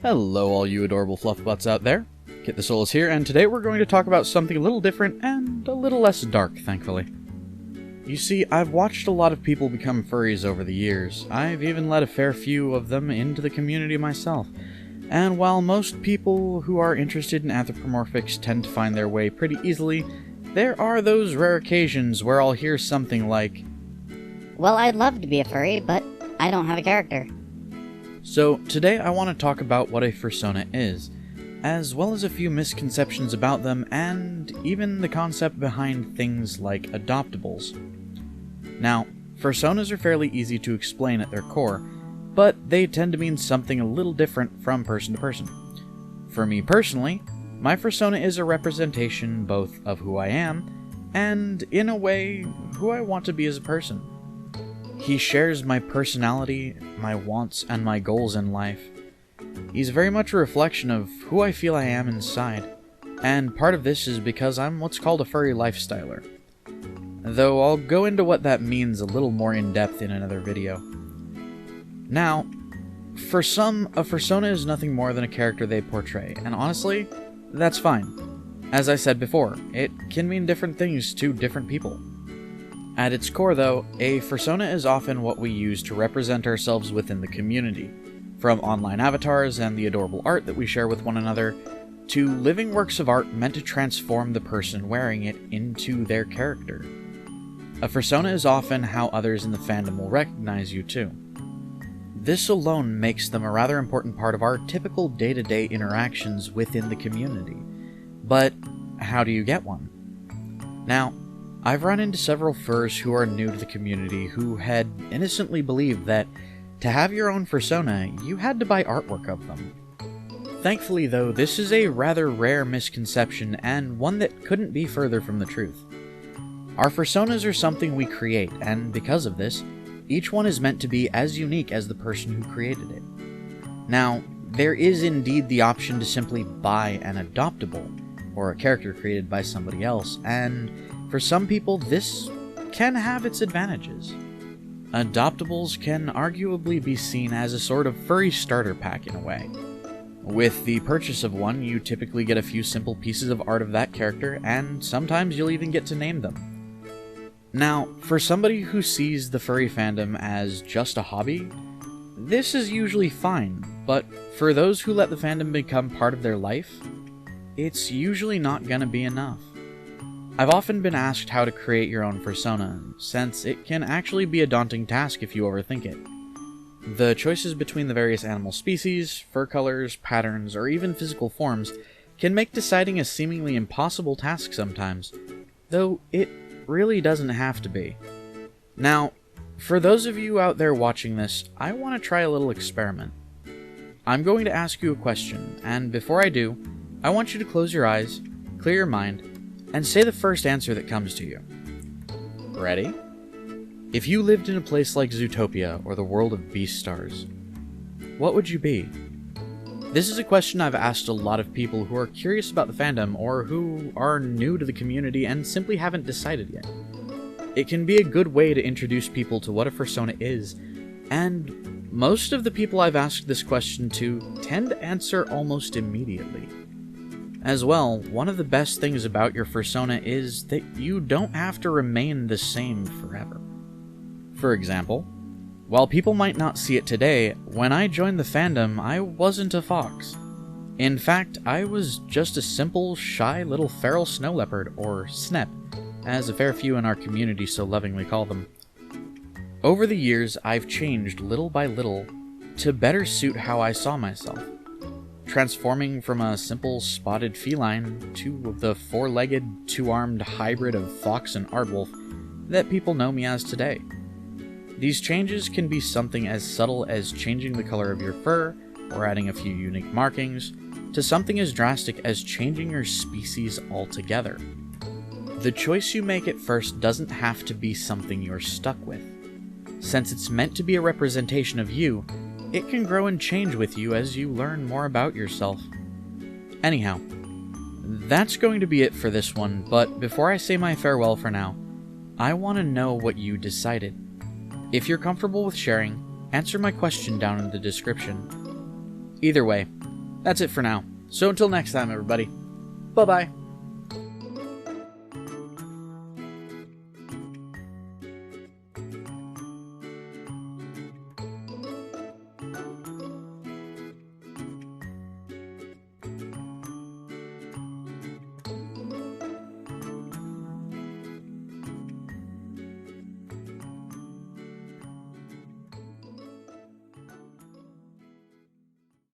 Hello all you adorable fluff butts out there. Kitthesoulless here, and today we're going to talk about something a little different and a little less dark, thankfully. You see, I've watched a lot of people become furries over the years. I've even let a fair few of them into the community myself. And while most people who are interested in anthropomorphics tend to find their way pretty easily, there are those rare occasions where I'll hear something like, "Well, I'd love to be a furry, but I don't have a character." So today I want to talk about what a fursona is, as well as a few misconceptions about them, and even the concept behind things like adoptables. Now, fursonas are fairly easy to explain at their core, but they tend to mean something a little different from person to person. For me personally, my fursona is a representation both of who I am, and, in a way, who I want to be as a person. He shares my personality, my wants, and my goals in life. He's very much a reflection of who I feel I am inside, and part of this is because I'm what's called a furry lifestyler. Though I'll go into what that means a little more in depth in another video. Now, for some, a fursona is nothing more than a character they portray, and honestly, that's fine. As I said before, it can mean different things to different people. At its core, though, a fursona is often what we use to represent ourselves within the community, from online avatars and the adorable art that we share with one another, to living works of art meant to transform the person wearing it into their character. A fursona is often how others in the fandom will recognize you, too. This alone makes them a rather important part of our typical day-to-day interactions within the community. But how do you get one? Now, I've run into several furs who are new to the community who had innocently believed that to have your own fursona, you had to buy artwork of them. Thankfully, though, this is a rather rare misconception and one that couldn't be further from the truth. Our fursonas are something we create, and because of this, each one is meant to be as unique as the person who created it. Now, there is indeed the option to simply buy an adoptable, or a character created by somebody else, and for some people, this can have its advantages. Adoptables can arguably be seen as a sort of furry starter pack in a way. With the purchase of one, you typically get a few simple pieces of art of that character, and sometimes you'll even get to name them. Now, for somebody who sees the furry fandom as just a hobby, this is usually fine, but for those who let the fandom become part of their life, it's usually not gonna be enough. I've often been asked how to create your own fursona, since it can actually be a daunting task if you overthink it. The choices between the various animal species, fur colors, patterns, or even physical forms can make deciding a seemingly impossible task sometimes, though it really doesn't have to be. Now, for those of you out there watching this, I want to try a little experiment. I'm going to ask you a question, and before I do, I want you to close your eyes, clear your mind, and say the first answer that comes to you. Ready? If you lived in a place like Zootopia or the world of Beastars, what would you be? This is a question I've asked a lot of people who are curious about the fandom or who are new to the community and simply haven't decided yet. It can be a good way to introduce people to what a fursona is, and most of the people I've asked this question to tend to answer almost immediately. As well, one of the best things about your fursona is that you don't have to remain the same forever. For example, while people might not see it today, when I joined the fandom, I wasn't a fox. In fact, I was just a simple, shy little feral snow leopard, or snep, as a fair few in our community so lovingly call them. Over the years, I've changed little by little to better suit how I saw myself, transforming from a simple spotted feline to the four-legged, two-armed hybrid of fox and aardwolf that people know me as today. These changes can be something as subtle as changing the color of your fur, or adding a few unique markings, to something as drastic as changing your species altogether. The choice you make at first doesn't have to be something you're stuck with. Since it's meant to be a representation of you, it can grow and change with you as you learn more about yourself. Anyhow, that's going to be it for this one, but before I say my farewell for now, I want to know what you decided. If you're comfortable with sharing, answer my question down in the description. Either way, That's it for now. So until next time, everybody. Bye-bye.